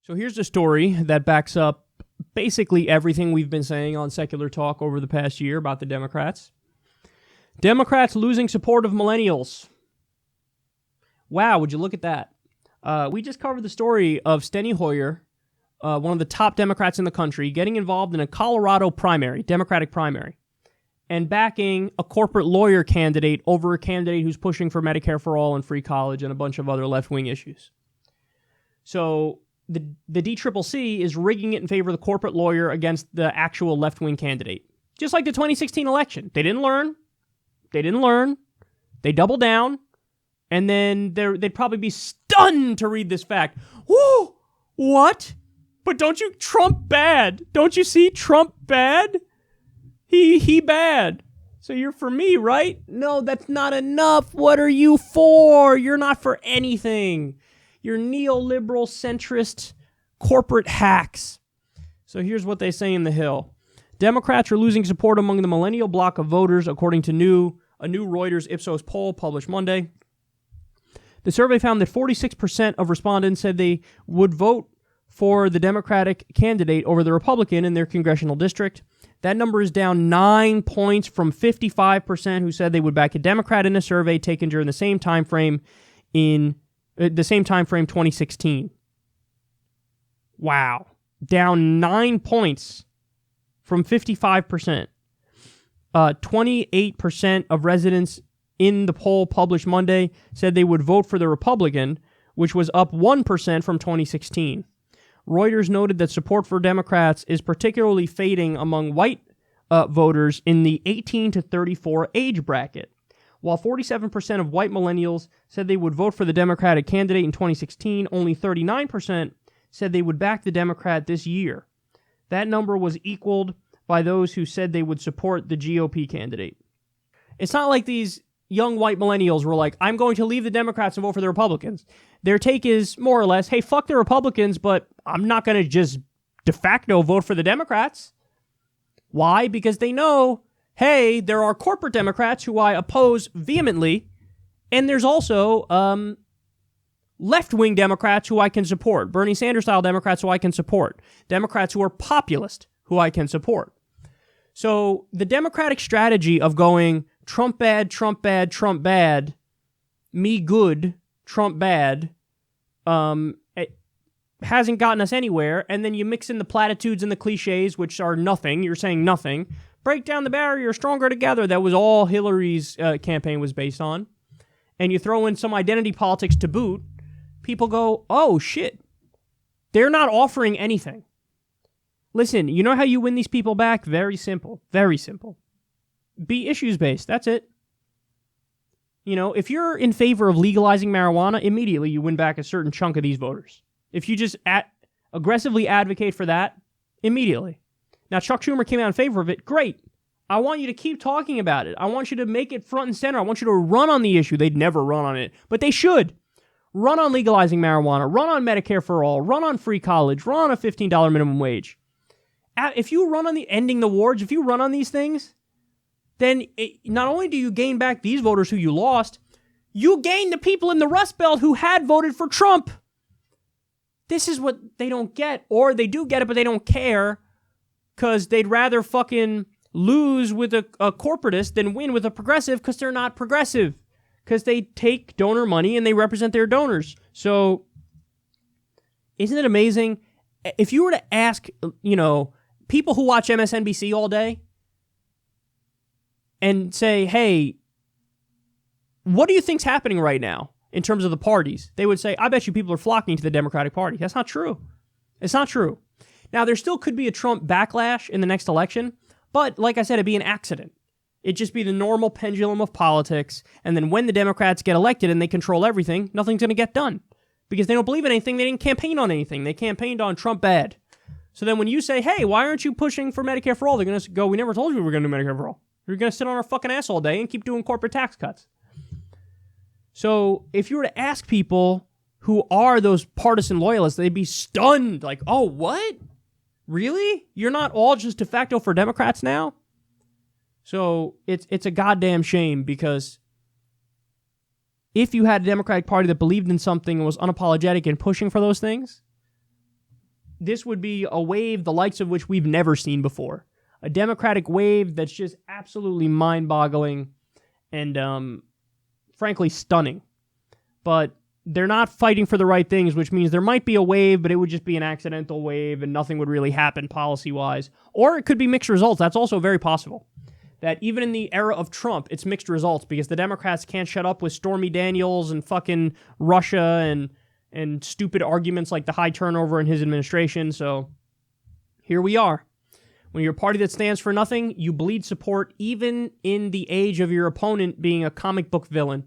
So here's a story that backs up basically everything we've been saying on Secular Talk over the past year about the Democrats. Democrats losing support of millennials. Wow, would you look at that? We just covered the story of Steny Hoyer, one of the top Democrats in the country, getting involved in a Colorado primary, Democratic primary, and backing a corporate lawyer candidate over a candidate who's pushing for Medicare for all and free college and a bunch of other left-wing issues. So the DCCC is rigging it in favor of the corporate lawyer against the actual left-wing candidate. Just like the 2016 election. They didn't learn. They doubled down. And then they'd probably be stunned to read this fact. Whoa! What? But don't you... Trump bad. Don't you see Trump bad? He bad. So you're for me, right? No, that's not enough. What are you for? You're not for anything. You're neoliberal, centrist, corporate hacks. So here's what they say in The Hill. Democrats are losing support among the millennial bloc of voters, according to a new Reuters Ipsos poll published Monday. The survey found that 46% of respondents said they would vote for the Democratic candidate over the Republican in their congressional district. That number is down 9 points from 55% who said they would back a Democrat in a survey taken during the same time frame 2016. Wow. Down 9 points from 55%. 28% of residents in the poll published Monday said they would vote for the Republican, which was up 1% from 2016. Reuters noted that support for Democrats is particularly fading among white voters in the 18 to 34 age bracket. While 47% of white millennials said they would vote for the Democratic candidate in 2016, only 39% said they would back the Democrat this year. That number was equaled by those who said they would support the GOP candidate. It's not like these young white millennials were like, I'm going to leave the Democrats and vote for the Republicans. Their take is more or less, hey, fuck the Republicans, but I'm not going to just de facto vote for the Democrats. Why? Because they know, hey, there are corporate Democrats who I oppose vehemently, and there's also left-wing Democrats who I can support, Bernie Sanders-style Democrats who I can support, Democrats who are populist who I can support. So the Democratic strategy of going Trump bad, Trump bad, Trump bad, me good, Trump bad, it hasn't gotten us anywhere, and then you mix in the platitudes and the cliches, which are nothing, you're saying nothing, break down the barrier, stronger together, that was all Hillary's campaign was based on, and you throw in some identity politics to boot, people go, oh shit, they're not offering anything. Listen, you know how you win these people back? Very simple. Very simple. Be issues-based. That's it. You know, if you're in favor of legalizing marijuana, immediately you win back a certain chunk of these voters. If you just aggressively advocate for that, immediately. Now, Chuck Schumer came out in favor of it. Great. I want you to keep talking about it. I want you to make it front and center. I want you to run on the issue. They'd never run on it, but they should. Run on legalizing marijuana. Run on Medicare for all. Run on free college. Run on a $15 minimum wage. If you run on the ending the wars, if you run on these things, then not only do you gain back these voters who you lost, you gain the people in the Rust Belt who had voted for Trump. This is what they don't get, or they do get it, but they don't care because they'd rather fucking lose with a corporatist than win with a progressive because they're not progressive, because they take donor money and they represent their donors. So isn't it amazing? If you were to ask, people who watch MSNBC all day and say, hey, what do you think's happening right now in terms of the parties? They would say, I bet you people are flocking to the Democratic Party. That's not true. It's not true. Now, there still could be a Trump backlash in the next election, but like I said, it'd be an accident. It'd just be the normal pendulum of politics, and then when the Democrats get elected and they control everything, nothing's going to get done. Because they don't believe in anything, they didn't campaign on anything. They campaigned on Trump bad. So then when you say, hey, why aren't you pushing for Medicare for all? They're going to go, we never told you we were going to do Medicare for all. We're going to sit on our fucking ass all day and keep doing corporate tax cuts. So if you were to ask people who are those partisan loyalists, they'd be stunned. Like, oh, what? Really? You're not all just de facto for Democrats now? So it's a goddamn shame, because if you had a Democratic Party that believed in something and was unapologetic in pushing for those things, this would be a wave the likes of which we've never seen before. A Democratic wave that's just absolutely mind-boggling and, frankly, stunning. But they're not fighting for the right things, which means there might be a wave, but it would just be an accidental wave and nothing would really happen policy-wise. Or it could be mixed results. That's also very possible. That even in the era of Trump, it's mixed results because the Democrats can't shut up with Stormy Daniels and fucking Russia and stupid arguments like the high turnover in his administration. So here we are. When you're a party that stands for nothing, you bleed support even in the age of your opponent being a comic book villain.